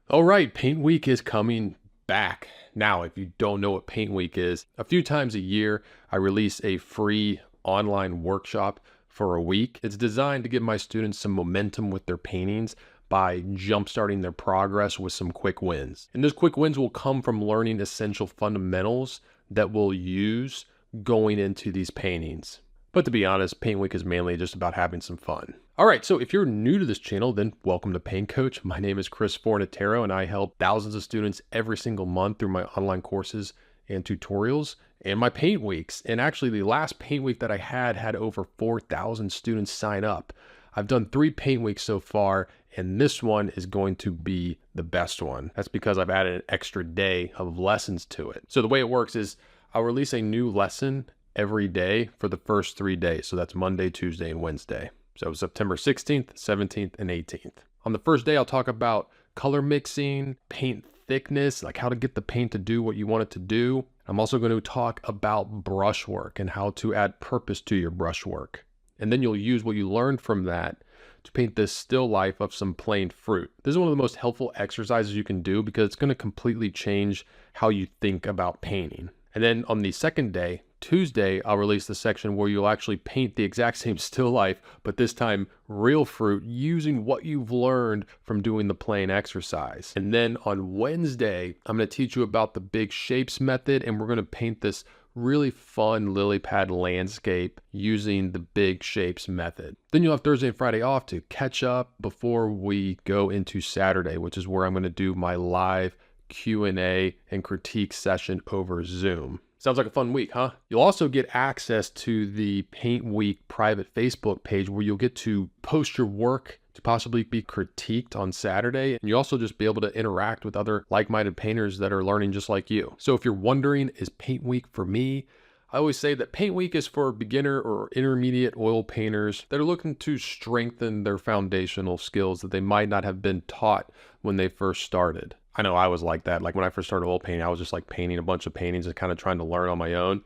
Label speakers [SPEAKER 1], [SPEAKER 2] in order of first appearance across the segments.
[SPEAKER 1] All right, Paint Week is coming back. Now, if you don't know what Paint Week is, a few times a year, I release a free online workshop for a week. It's designed to give my students some momentum with their paintings by jumpstarting their progress with some quick wins. And those quick wins will come from learning essential fundamentals that we'll use going into these paintings. But to be honest, Paint Week is mainly just about having some fun. All right, so if you're new to this channel, then welcome to Paint Coach. My name is Chris Fornatero, and I help thousands of students every single month through my online courses and tutorials and my Paint Weeks. And actually, the last Paint Week that I had over 4,000 students sign up. I've done 3 Paint Weeks so far, and this one is going to be the best one. That's because I've added an extra day of lessons to it. So the way it works is I'll release a new lesson every day for the first 3 days. So that's Monday, Tuesday, and Wednesday. So September 16th, 17th, and 18th. On the first day, I'll talk about color mixing, paint thickness, like how to get the paint to do what you want it to do. I'm also going to talk about brushwork and how to add purpose to your brushwork. And then you'll use what you learned from that to paint this still life of some plain fruit. This is one of the most helpful exercises you can do because it's going to completely change how you think about painting. And then on the second day, Tuesday, I'll release the section where you'll actually paint the exact same still life, but this time real fruit using what you've learned from doing the plain exercise. And then on Wednesday, I'm going to teach you about the big shapes method, and we're going to paint this really fun lily pad landscape using the big shapes method. Then you'll have Thursday and Friday off to catch up before we go into Saturday, which is where I'm going to do my live Q&A and critique session over Zoom. Sounds like a fun week, huh? You'll also get access to the Paint Week private Facebook page where you'll get to post your work to possibly be critiqued on Saturday. And you'll also just be able to interact with other like-minded painters that are learning just like you. So if you're wondering, is Paint Week for me? I always say that Paint Week is for beginner or intermediate oil painters that are looking to strengthen their foundational skills that they might not have been taught when they first started. I know I was like that. Like when I first started oil painting, I was just like painting a bunch of paintings and kind of trying to learn on my own.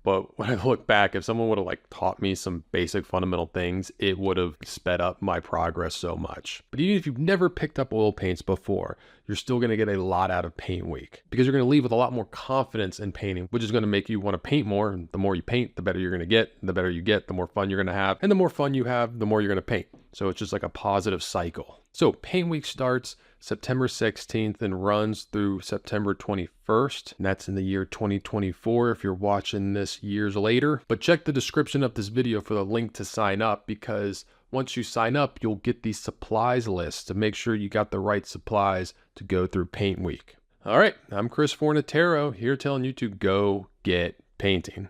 [SPEAKER 1] But when I look back, if someone would have like taught me some basic fundamental things, it would have sped up my progress so much. But even if you've never picked up oil paints before, you're still going to get a lot out of Paint Week because you're going to leave with a lot more confidence in painting, which is going to make you want to paint more. And the more you paint, the better you're going to get. The better you get, the more fun you're going to have. And the more fun you have, the more you're going to paint. So it's just like a positive cycle. So Paint Week starts September 16th and runs through September 21st. And that's in the year 2024 if you're watching this years later. But check the description of this video for the link to sign up, because once you sign up, you'll get the supplies list to make sure you got the right supplies to go through Paint Week. All right, I'm Chris Fornatero here telling you to go get painting.